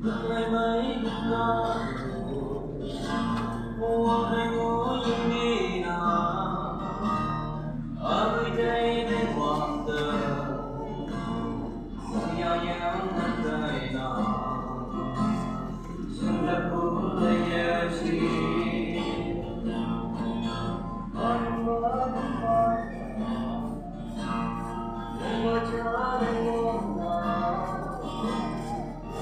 ngày mấy năm mùa hai ngôi những nghi nào ở nơi đây bên hoàng tờ nhau nhau thân đời nào xin đã cũng lời nhớ chi anh mất mãi đừng có trở nên muôn nào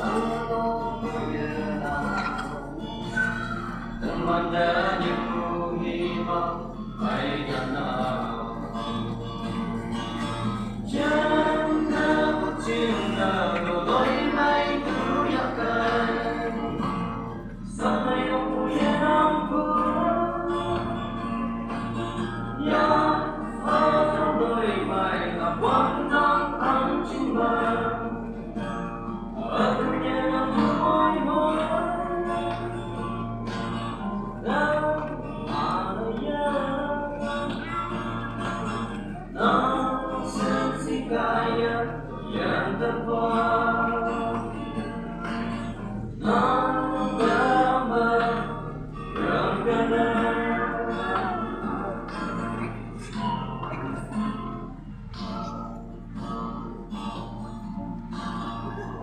anh không bao giờ nào từng mang đến những hy vọng hay gần nào chẳng có một chiều nào đủ đôi mây cứ nhắc cánh sao hay không vui em vui nhớ ở trong đôi mày là quán nắng ăn chính mình ở cùng nhau làm môi môi đâu mà lời nhớ nó sẽ chỉ kaya yang terbuat nó gambar yang benar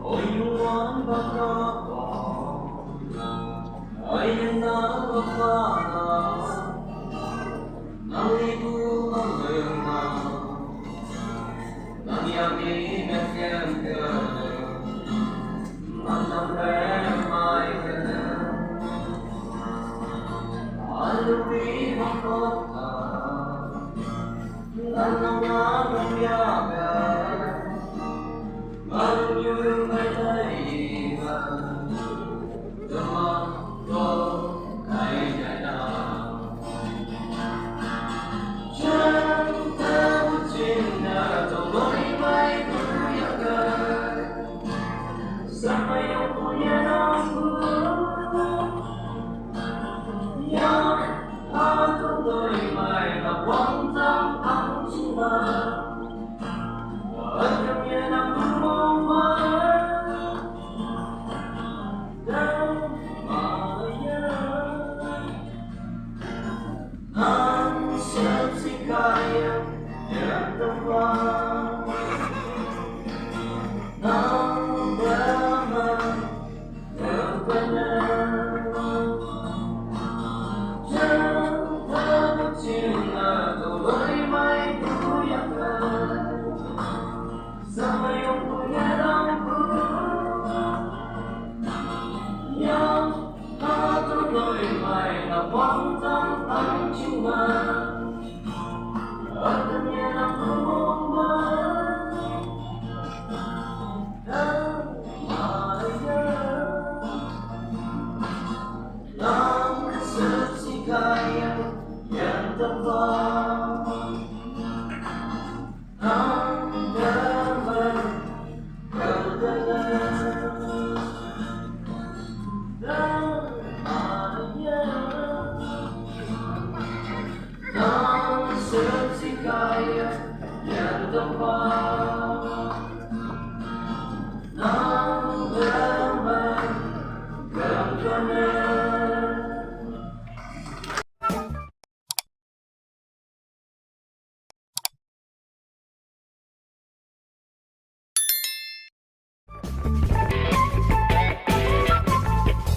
ôi muốn bắt nó ôi nhân nó bắt nó nanti ku mengenal nanti aku mengenal mantan remai kenal alu di mahkota dan nama